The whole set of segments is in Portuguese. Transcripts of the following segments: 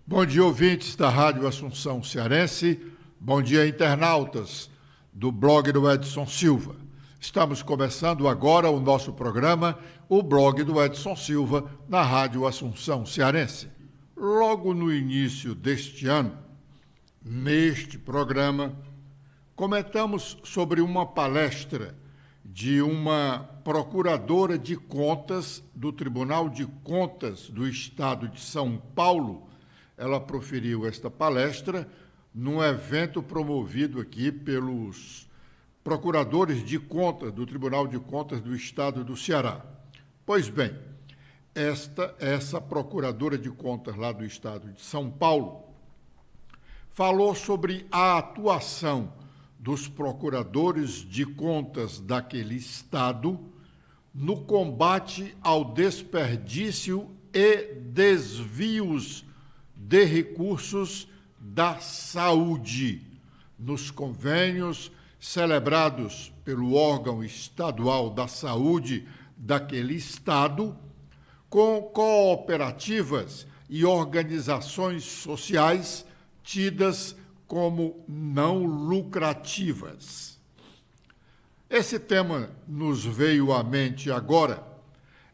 Bom dia, ouvintes da Rádio Assunção Cearense. Bom dia, internautas do blog do Edson Silva. Estamos começando agora o nosso programa, o blog do Edson Silva, na Rádio Assunção Cearense. Logo no início deste ano, neste programa, comentamos sobre uma palestra de uma procuradora de contas do Tribunal de Contas do Estado de São Paulo. Ela proferiu esta palestra num evento promovido aqui pelos procuradores de contas do Tribunal de Contas do Estado do Ceará. Pois bem, essa procuradora de contas lá do Estado de São Paulo falou sobre a atuação dos procuradores de contas daquele Estado no combate ao desperdício e desvios de recursos da saúde, nos convênios celebrados pelo órgão estadual da saúde daquele Estado, com cooperativas e organizações sociais tidas como não lucrativas. Esse tema nos veio à mente agora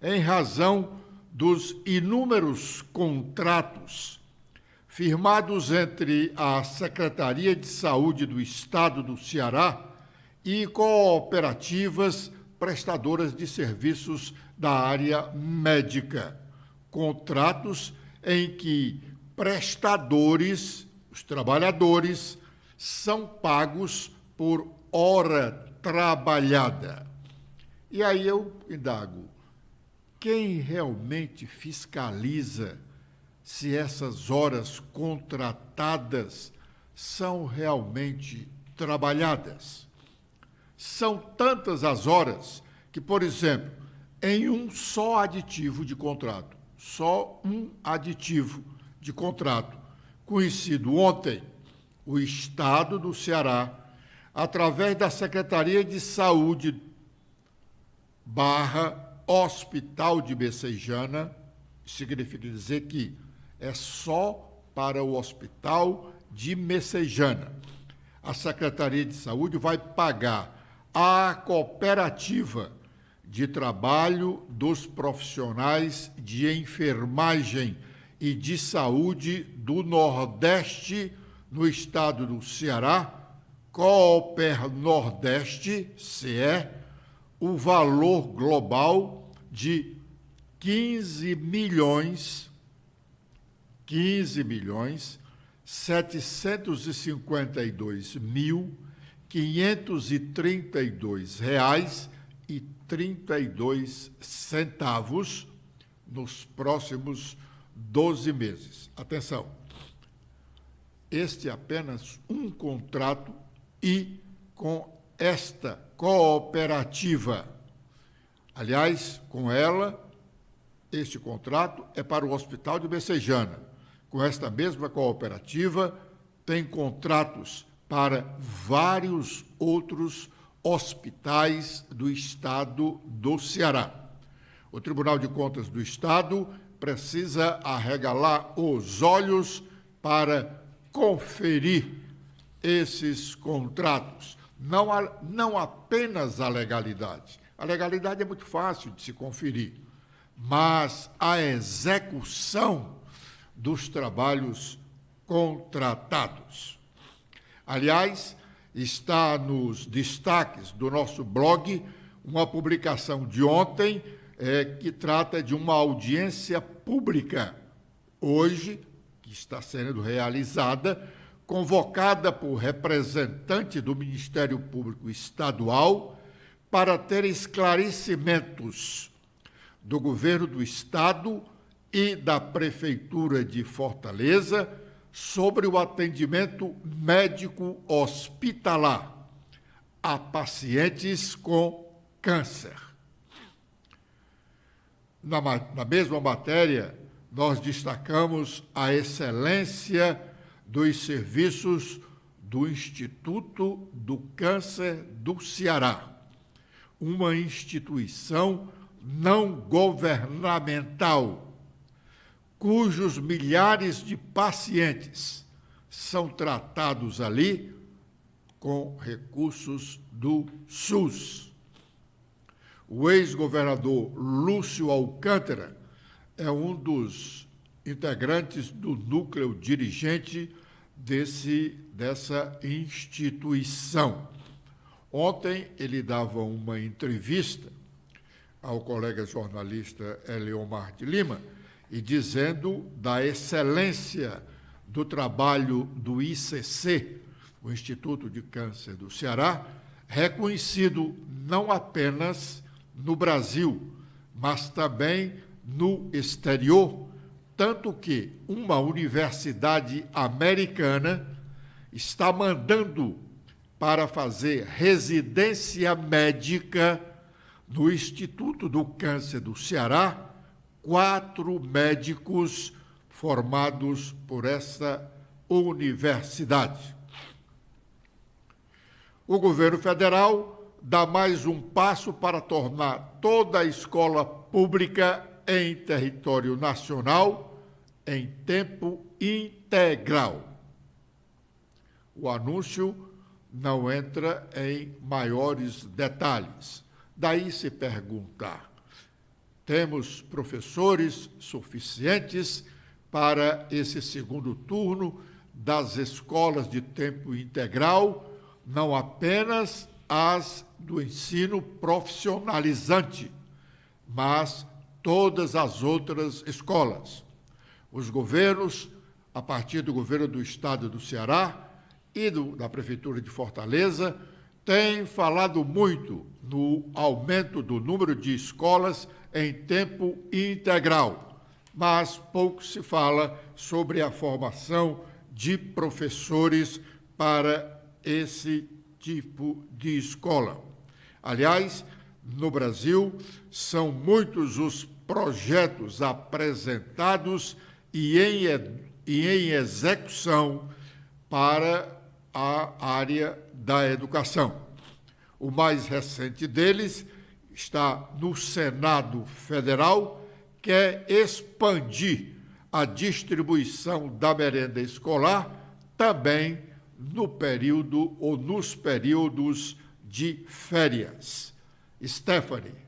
em razão dos inúmeros contratos firmados entre a Secretaria de Saúde do Estado do Ceará e cooperativas prestadoras de serviços da área médica. Contratos em que prestadores, os trabalhadores, são pagos por hora trabalhada. E aí eu indago, quem realmente fiscaliza se essas horas contratadas são realmente trabalhadas? São tantas as horas que, por exemplo, em um só aditivo de contrato, só um aditivo de contrato, conhecido ontem, o Estado do Ceará, através da Secretaria de Saúde / Hospital de Messejana, significa dizer que é só para o Hospital de Messejana. A Secretaria de Saúde vai pagar à cooperativa de trabalho dos profissionais de enfermagem e de saúde do Nordeste, no estado do Ceará, Cooper Nordeste, CE, o valor global de 15.752.532,32 nos próximos 12 meses. Atenção, este é apenas um contrato e com esta cooperativa. Aliás, com ela, este contrato é para o Hospital de Messejana. Com esta mesma cooperativa, tem contratos para vários outros hospitais do Estado do Ceará. O Tribunal de Contas do Estado precisa arregalar os olhos para conferir esses contratos. Não apenas a legalidade. A legalidade é muito fácil de se conferir, mas a execução dos trabalhos contratados. Aliás, está nos destaques do nosso blog uma publicação de ontem que trata de uma audiência pública, hoje, que está sendo realizada, convocada por representante do Ministério Público Estadual para ter esclarecimentos do governo do Estado e da Prefeitura de Fortaleza sobre o atendimento médico hospitalar a pacientes com câncer. Na mesma matéria, nós destacamos a excelência dos serviços do Instituto do Câncer do Ceará, uma instituição não governamental cujos milhares de pacientes são tratados ali com recursos do SUS. O ex-governador Lúcio Alcântara é um dos integrantes do núcleo dirigente dessa instituição. Ontem ele dava uma entrevista ao colega jornalista Eliomar de Lima e dizendo da excelência do trabalho do ICC, o Instituto de Câncer do Ceará, reconhecido não apenas no Brasil, mas também no exterior, tanto que uma universidade americana está mandando para fazer residência médica no Instituto do Câncer do Ceará 4 médicos formados por essa universidade. O governo federal dá mais um passo para tornar toda a escola pública em território nacional em tempo integral. O anúncio não entra em maiores detalhes. Daí se perguntar: temos professores suficientes para esse segundo turno das escolas de tempo integral, não apenas as do ensino profissionalizante, mas todas as outras escolas. Os governos, a partir do governo do Estado do Ceará e da Prefeitura de Fortaleza, têm falado muito no aumento do número de escolas em tempo integral, mas pouco se fala sobre a formação de professores para esse tipo de escola. Aliás, no Brasil, são muitos os projetos apresentados e em execução para a área da educação. O mais recente deles está no Senado Federal, que é expandir a distribuição da merenda escolar também no período ou nos períodos de férias. Stephanie.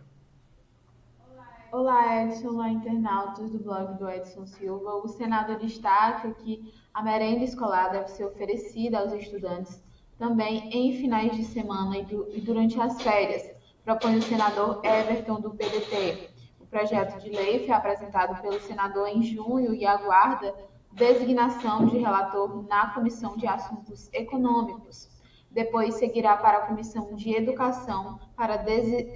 Olá, Edson, olá, internautas do blog do Edson Silva. O Senado destaca que a merenda escolar deve ser oferecida aos estudantes também em finais de semana e durante as férias, propõe o senador Everton, do PDT. O projeto de lei foi apresentado pelo senador em junho e aguarda designação de relator na Comissão de Assuntos Econômicos. Depois seguirá para a Comissão de Educação para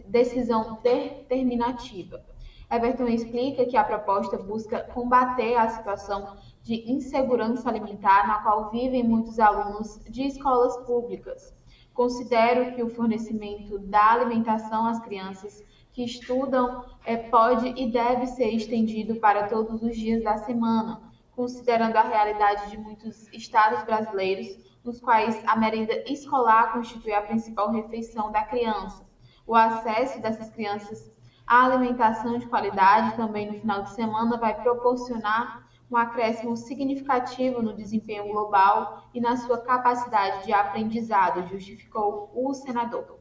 decisão determinativa. Everton explica que a proposta busca combater a situação de insegurança alimentar na qual vivem muitos alunos de escolas públicas. Considero que o fornecimento da alimentação às crianças que estudam pode e deve ser estendido para todos os dias da semana, considerando a realidade de muitos estados brasileiros, nos quais a merenda escolar constitui a principal refeição da criança. O acesso dessas crianças à alimentação de qualidade também no final de semana vai proporcionar um acréscimo significativo no desempenho global e na sua capacidade de aprendizado, justificou o senador.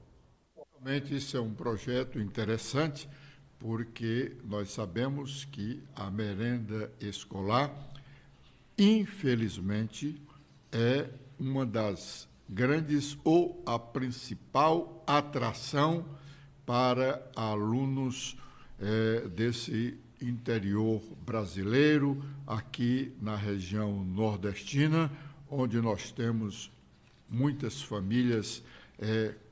Realmente isso é um projeto interessante, porque nós sabemos que a merenda escolar, infelizmente, é uma das grandes ou a principal atração para alunos desse interior brasileiro, aqui na região nordestina, onde nós temos muitas famílias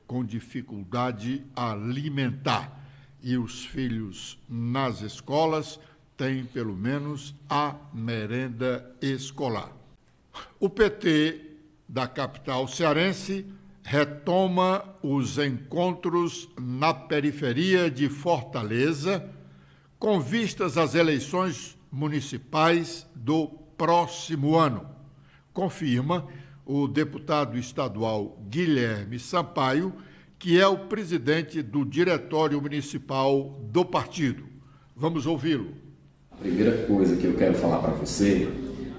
com dificuldade alimentar. E os filhos nas escolas têm, pelo menos, a merenda escolar. O PT da capital cearense retoma os encontros na periferia de Fortaleza, com vistas às eleições municipais do próximo ano, confirma o deputado estadual Guilherme Sampaio, que é o presidente do Diretório Municipal do partido. Vamos ouvi-lo. A primeira coisa que eu quero falar para você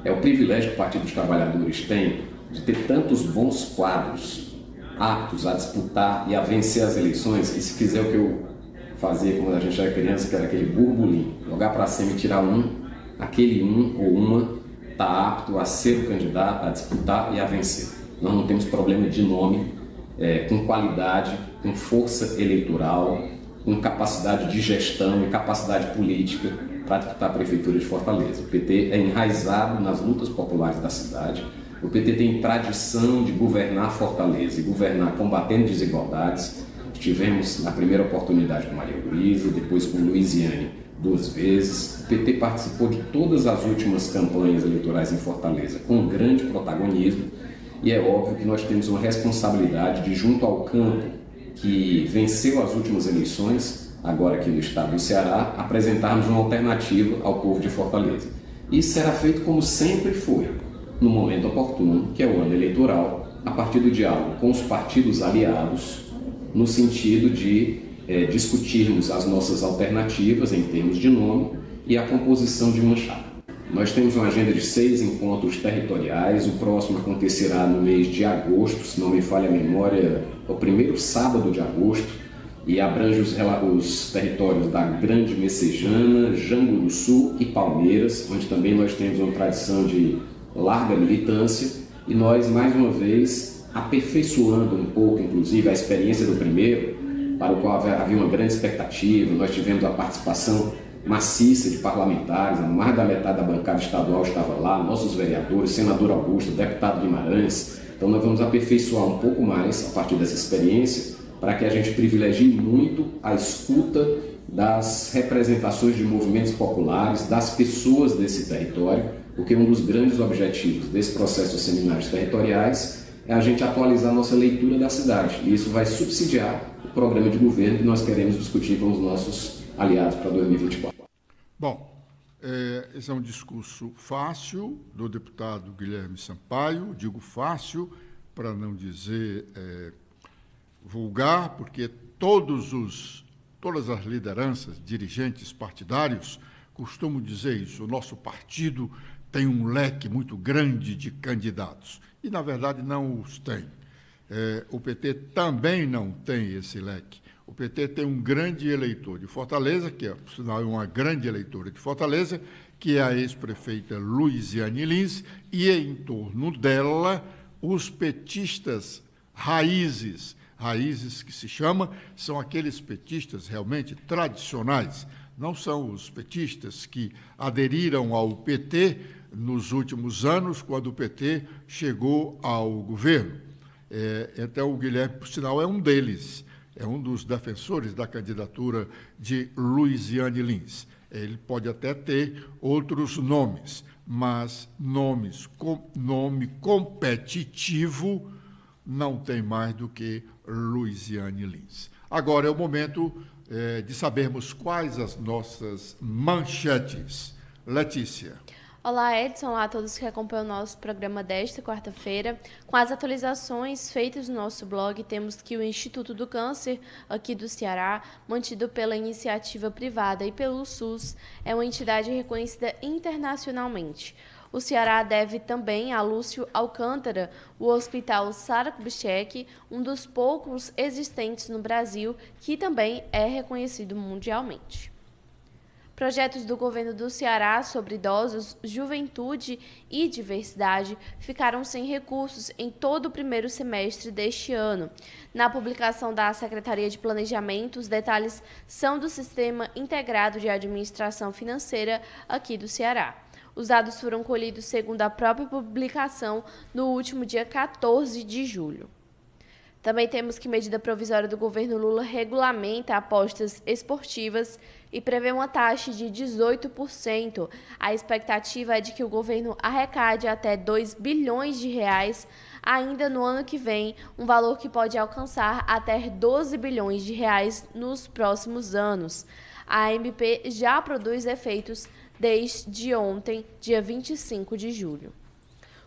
é o privilégio que o Partido dos Trabalhadores tem de ter tantos bons quadros aptos a disputar e a vencer as eleições, e se fizer o que eu fazia quando a gente era criança, que era aquele burburinho, jogar para cima e tirar um, aquele um ou uma está apto a ser o candidato, a disputar e a vencer. Nós não temos problema de nome, com qualidade, com força eleitoral, com capacidade de gestão e capacidade política para disputar a Prefeitura de Fortaleza. O PT é enraizado nas lutas populares da cidade. O PT tem tradição de governar Fortaleza e governar combatendo desigualdades. Estivemos na primeira oportunidade com Maria Luísa, depois com Luiziane 2 vezes. O PT participou de todas as últimas campanhas eleitorais em Fortaleza com grande protagonismo, e é óbvio que nós temos uma responsabilidade de, junto ao campo que venceu as últimas eleições, agora aqui no estado do Ceará, apresentarmos uma alternativa ao povo de Fortaleza. Isso será feito como sempre foi, no momento oportuno, que é o ano eleitoral, a partir do diálogo com os partidos aliados, no sentido de discutirmos as nossas alternativas em termos de nome e a composição de uma chapa. Nós temos uma agenda de 6 encontros territoriais, o próximo acontecerá no mês de agosto, se não me falha a memória, o primeiro sábado de agosto, e abrange os territórios da Grande Messejana, Janguruçu e Palmeiras, onde também nós temos uma tradição de larga militância, e nós, mais uma vez, aperfeiçoando um pouco, inclusive, a experiência do primeiro, para o qual havia uma grande expectativa. Nós tivemos a participação maciça de parlamentares, mais da metade da bancada estadual estava lá, nossos vereadores, senador Augusto, deputado Guimarães. Então nós vamos aperfeiçoar um pouco mais, a partir dessa experiência, para que a gente privilegie muito a escuta das representações de movimentos populares, das pessoas desse território, porque um dos grandes objetivos desse processo de seminários territoriais é a gente atualizar a nossa leitura da cidade, e isso vai subsidiar o programa de governo que nós queremos discutir com os nossos aliados para 2024. Bom, esse é um discurso fácil do deputado Guilherme Sampaio, digo fácil para não dizer vulgar, porque todas as lideranças, dirigentes partidários costumam dizer isso. O nosso partido tem um leque muito grande de candidatos, e, na verdade, não os tem. O PT também não tem esse leque. O PT tem um grande eleitor de Fortaleza, que é, por sinal, uma grande eleitora de Fortaleza, que é a ex-prefeita Luiziane Lins, e em torno dela os petistas raízes que se chama, são aqueles petistas realmente tradicionais, não são os petistas que aderiram ao PT nos últimos anos, quando o PT chegou ao governo. Então, o Guilherme, por sinal, é um deles, é um dos defensores da candidatura de Luiziane Lins. Ele pode até ter outros nomes, mas nome competitivo não tem mais do que Luiziane Lins. Agora é o momento de sabermos quais as nossas manchetes. Letícia. Olá, Edson. Olá a todos que acompanham o nosso programa desta quarta-feira. Com as atualizações feitas no nosso blog, temos que o Instituto do Câncer, aqui do Ceará, mantido pela iniciativa privada e pelo SUS, é uma entidade reconhecida internacionalmente. O Ceará deve também a Lúcio Alcântara o Hospital Sara Kubitschek, um dos poucos existentes no Brasil, que também é reconhecido mundialmente. Projetos do governo do Ceará sobre idosos, juventude e diversidade ficaram sem recursos em todo o primeiro semestre deste ano. Na publicação da Secretaria de Planejamento, os detalhes são do Sistema Integrado de Administração Financeira aqui do Ceará. Os dados foram colhidos segundo a própria publicação no último dia 14 de julho. Também temos que medida provisória do governo Lula regulamenta apostas esportivas e prevê uma taxa de 18%. A expectativa é de que o governo arrecade até 2 bilhões de reais ainda no ano que vem, um valor que pode alcançar até 12 bilhões de reais nos próximos anos. A MP já produz efeitos desde ontem, dia 25 de julho.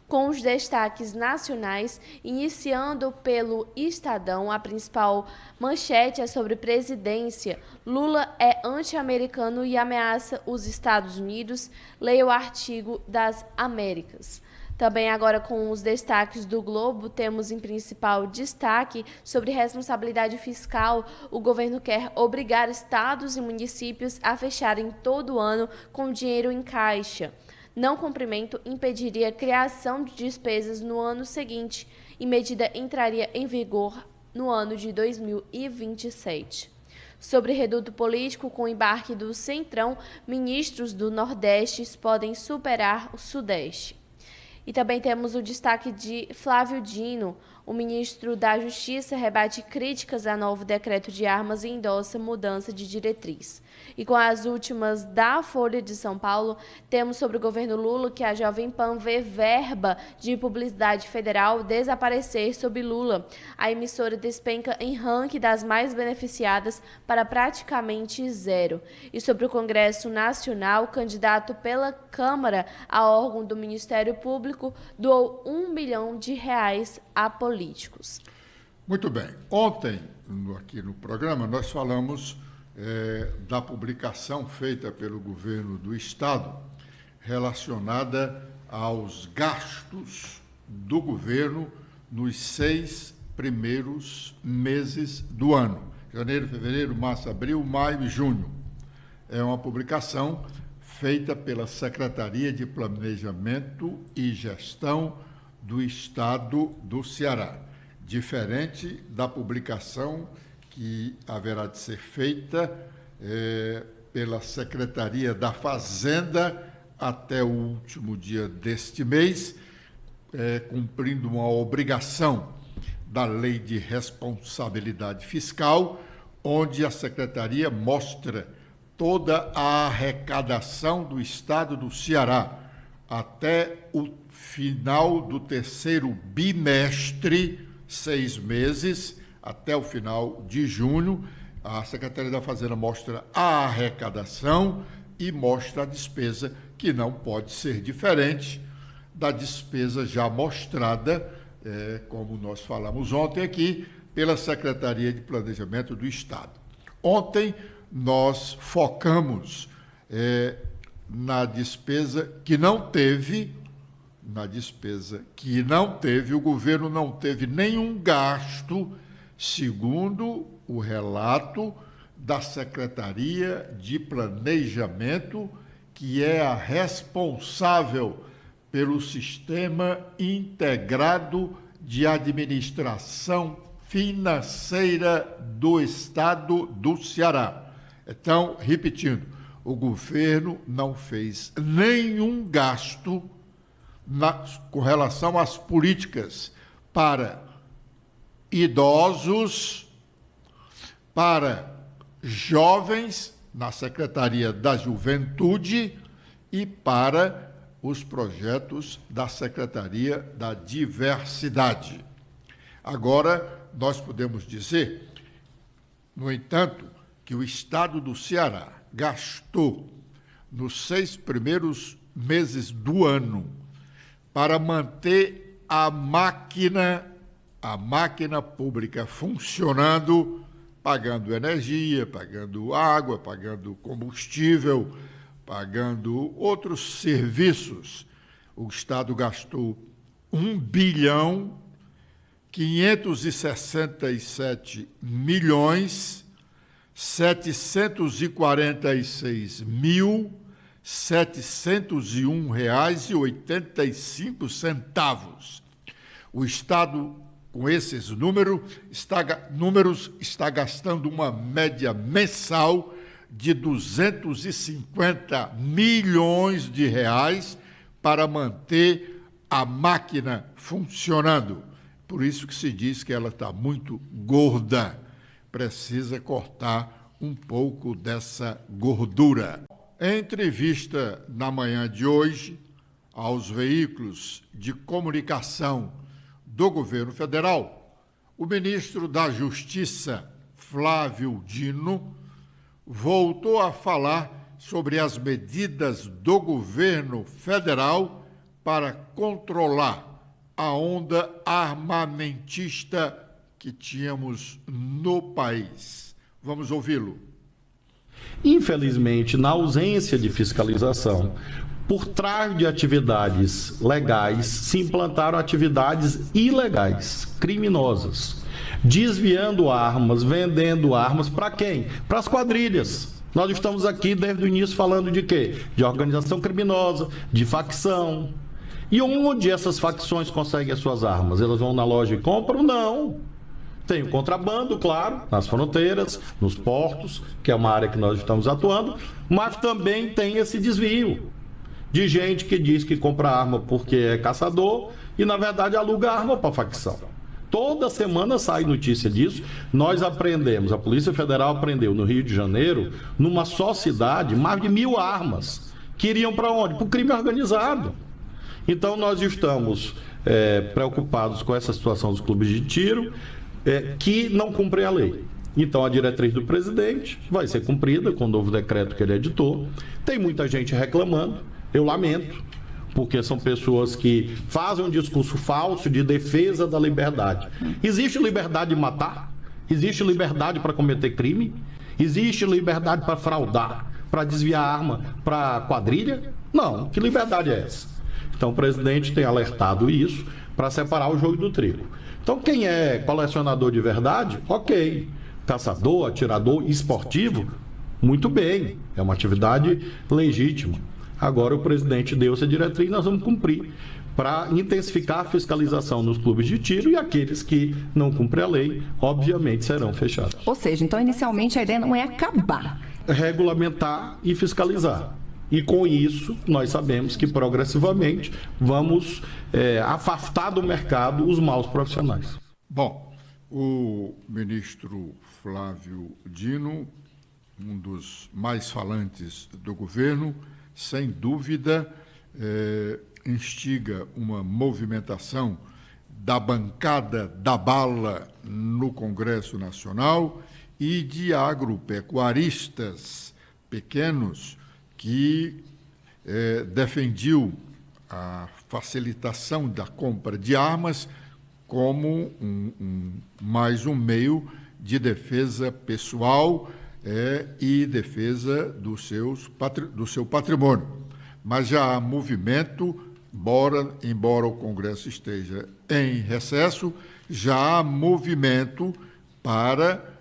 com os destaques nacionais, iniciando pelo Estadão. A principal manchete é sobre presidência. Lula é anti-americano e ameaça os Estados Unidos. Leia o artigo das Américas. Também agora com os destaques do Globo, temos em principal destaque sobre responsabilidade fiscal. O governo quer obrigar estados e municípios a fecharem todo ano com dinheiro em caixa. Não cumprimento impediria a criação de despesas no ano seguinte e medida entraria em vigor no ano de 2027. Sobre reduto político, com o embarque do Centrão, ministros do Nordeste podem superar o Sudeste. E também temos o destaque de Flávio Dino. O ministro da Justiça rebate críticas a novo decreto de armas e endossa mudança de diretriz. E com as últimas da Folha de São Paulo, temos sobre o governo Lula que a Jovem Pan vê verba de publicidade federal desaparecer sob Lula. A emissora despenca em ranking das mais beneficiadas para praticamente zero. E sobre o Congresso Nacional, o candidato pela Câmara a órgão do Ministério Público doou R$1 milhão a políticos. Muito bem. Ontem, aqui no programa, nós falamos da publicação feita pelo governo do Estado relacionada aos gastos do governo nos 6 primeiros meses do ano. Janeiro, fevereiro, março, abril, maio e junho. É uma publicação feita pela Secretaria de Planejamento e Gestão do Estado do Ceará, diferente da publicação que haverá de ser feita pela Secretaria da Fazenda até o último dia deste mês, cumprindo uma obrigação da Lei de Responsabilidade Fiscal, onde a Secretaria mostra toda a arrecadação do Estado do Ceará até o final do terceiro bimestre, 6 meses, até o final de junho. A Secretaria da Fazenda mostra a arrecadação e mostra a despesa, que não pode ser diferente da despesa já mostrada, como nós falamos ontem aqui, pela Secretaria de Planejamento do Estado. Ontem nós focamos na despesa que não teve, o governo não teve nenhum gasto, segundo o relato da Secretaria de Planejamento, que é a responsável pelo Sistema Integrado de Administração Financeira do Estado do Ceará. Então, repetindo, o governo não fez nenhum gasto com relação às políticas para idosos, para jovens, na Secretaria da Juventude, e para os projetos da Secretaria da Diversidade. Agora, nós podemos dizer, no entanto, que o Estado do Ceará gastou, nos 6 primeiros meses do ano, para manter a máquina pública funcionando, pagando energia, pagando água, pagando combustível, pagando outros serviços. O Estado gastou R$1.767.701,85. O Estado, com esses números, está gastando uma média mensal de R$250 milhões para manter a máquina funcionando. Por isso que se diz que ela está muito gorda. Precisa cortar um pouco dessa gordura. Em entrevista na manhã de hoje aos veículos de comunicação do governo federal, o ministro da Justiça, Flávio Dino, voltou a falar sobre as medidas do governo federal para controlar a onda armamentista que tínhamos no país. Vamos ouvi-lo. Infelizmente, na ausência de fiscalização, por trás de atividades legais, se implantaram atividades ilegais, criminosas, desviando armas, vendendo armas para quem? Para as quadrilhas. Nós estamos aqui desde o início falando de quê? De organização criminosa, de facção. E onde essas facções conseguem as suas armas? Elas vão na loja e compram? Não. Tem o contrabando, claro, nas fronteiras, nos portos, que é uma área que nós estamos atuando, mas também tem esse desvio de gente que diz que compra arma porque é caçador e, na verdade, aluga arma para a facção. Toda semana sai notícia disso. Nós aprendemos, a Polícia Federal apreendeu no Rio de Janeiro, numa só cidade, mais de 1.000 armas, que iriam para onde? Para o crime organizado. Então, nós estamos preocupados com essa situação dos clubes de tiro, que não cumprem a lei. Então, a diretriz do presidente vai ser cumprida com o novo decreto que ele editou. Tem muita gente reclamando, eu lamento, porque são pessoas que fazem um discurso falso de defesa da liberdade. Existe liberdade de matar? Existe liberdade para cometer crime? Existe liberdade para fraudar, para desviar arma para quadrilha? Não, que liberdade é essa? Então, o presidente tem alertado isso para separar o joio do trigo. Então, quem é colecionador de verdade, ok. Caçador, atirador, esportivo, muito bem. É uma atividade legítima. Agora o presidente deu essa diretriz e nós vamos cumprir para intensificar a fiscalização nos clubes de tiro, e aqueles que não cumprem a lei, obviamente, serão fechados. Ou seja, então, inicialmente, a ideia não é acabar. Regulamentar e fiscalizar. E com isso, nós sabemos que progressivamente vamos afastar do mercado os maus profissionais. Bom, o ministro Flávio Dino, um dos mais falantes do governo, sem dúvida, instiga uma movimentação da bancada da bala no Congresso Nacional e de agropecuaristas pequenos que defendiam a facilitação da compra de armas como mais um meio de defesa pessoal e defesa do seu patrimônio. Mas já há movimento, embora o Congresso esteja em recesso, já há movimento para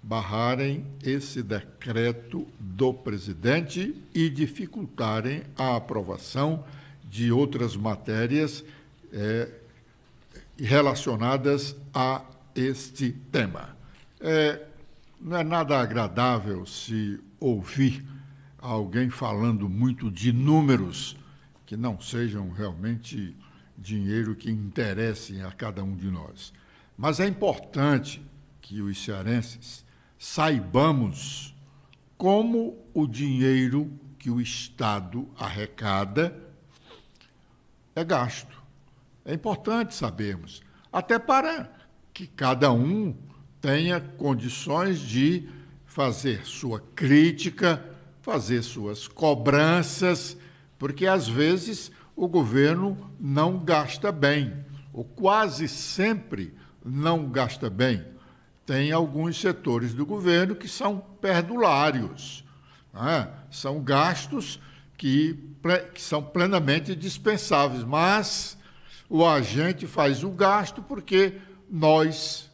barrarem esse decreto do presidente e dificultarem a aprovação de outras matérias relacionadas a este tema. Não é nada agradável se ouvir alguém falando muito de números que não sejam realmente dinheiro que interessem a cada um de nós. Mas é importante que os cearenses saibamos como o dinheiro que o Estado arrecada é gasto. É importante sabermos, até para que cada um tenha condições de fazer sua crítica, fazer suas cobranças, porque, às vezes, o governo não gasta bem, ou quase sempre não gasta bem. Tem alguns setores do governo que são perdulários, são gastos que são plenamente dispensáveis, mas o agente faz o gasto porque nós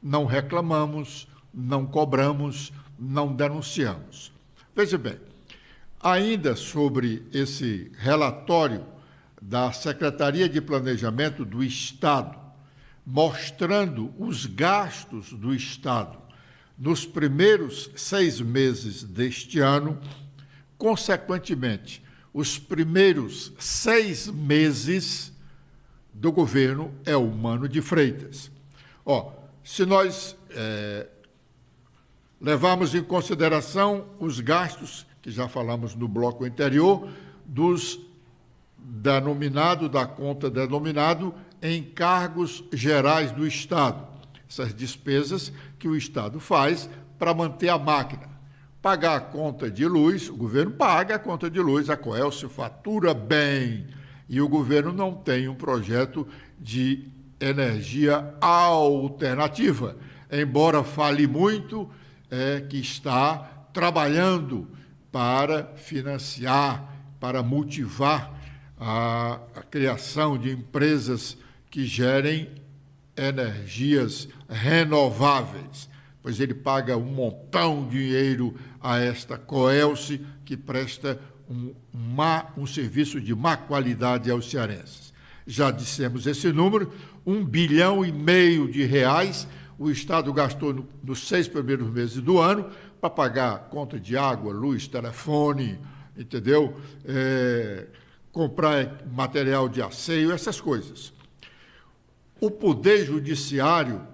não reclamamos, não cobramos, não denunciamos. Veja bem, ainda sobre esse relatório da Secretaria de Planejamento do Estado, mostrando os gastos do Estado nos primeiros 6 meses deste ano, consequentemente, os primeiros 6 meses do governo é o Mano de Freitas. Se nós levarmos em consideração os gastos, que já falamos no bloco anterior, da conta denominado encargos gerais do Estado, essas despesas que o Estado faz para manter a máquina, pagar a conta de luz, o governo paga a conta de luz, a Coelce fatura bem, e o governo não tem um projeto de energia alternativa, embora fale muito que está trabalhando para financiar, para motivar a criação de empresas que gerem energias renováveis, pois ele paga um montão de dinheiro a esta Coelce, que presta um serviço de má qualidade aos cearenses. Já dissemos esse número, R$1,5 bilhão de reais o Estado gastou nos 6 primeiros meses do ano para pagar conta de água, luz, telefone, entendeu? Comprar material de asseio, essas coisas. O Poder Judiciário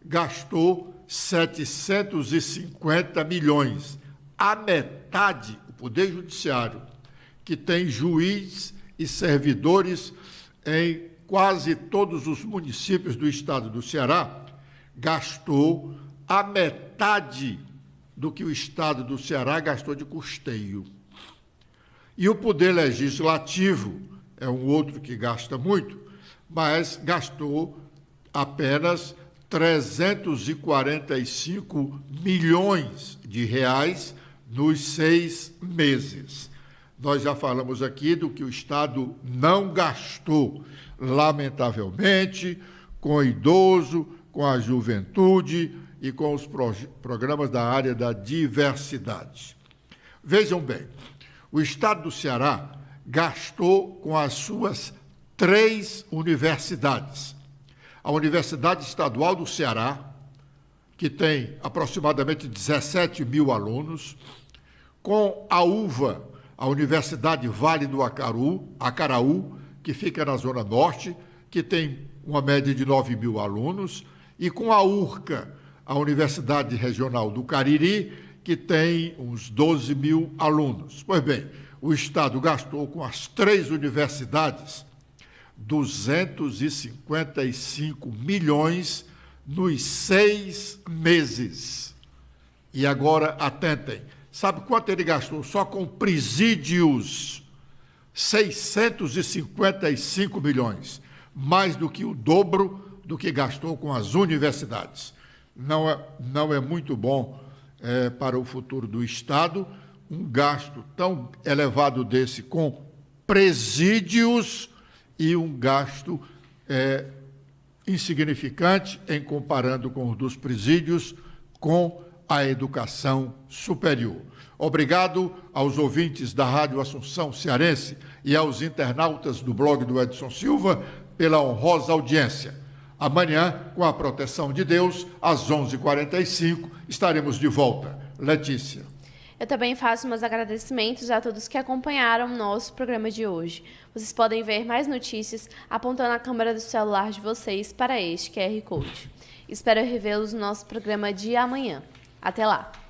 gastou 750 milhões. A metade, o Poder Judiciário, que tem juiz e servidores em quase todos os municípios do estado do Ceará, gastou a metade do que o estado do Ceará gastou de custeio. E o Poder Legislativo é um outro que gasta muito, mas gastou apenas 345 milhões de reais nos 6 meses. Nós já falamos aqui do que o Estado não gastou, lamentavelmente, com o idoso, com a juventude e com os programas da área da diversidade. Vejam bem, o Estado do Ceará gastou com as suas 3 universidades. A Universidade Estadual do Ceará, que tem aproximadamente 17 mil alunos, com a UVA, a Universidade Vale do Acaraú, que fica na Zona Norte, que tem uma média de 9 mil alunos, e com a URCA, a Universidade Regional do Cariri, que tem uns 12 mil alunos. Pois bem, o Estado gastou com as 3 universidades 255 milhões nos 6 meses. E agora, atentem, sabe quanto ele gastou só com presídios? 655 milhões, mais do que o dobro do que gastou com as universidades. Não é muito bom para o futuro do Estado um gasto tão elevado desse com presídios e um gasto insignificante em comparando com o dos presídios com a educação superior. Obrigado aos ouvintes da Rádio Assunção Cearense e aos internautas do blog do Edson Silva pela honrosa audiência. Amanhã, com a proteção de Deus, às 11h45, estaremos de volta. Letícia. Eu também faço meus agradecimentos a todos que acompanharam o nosso programa de hoje. Vocês podem ver mais notícias apontando a câmera do celular de vocês para este QR Code. Espero revê-los no nosso programa de amanhã. Até lá!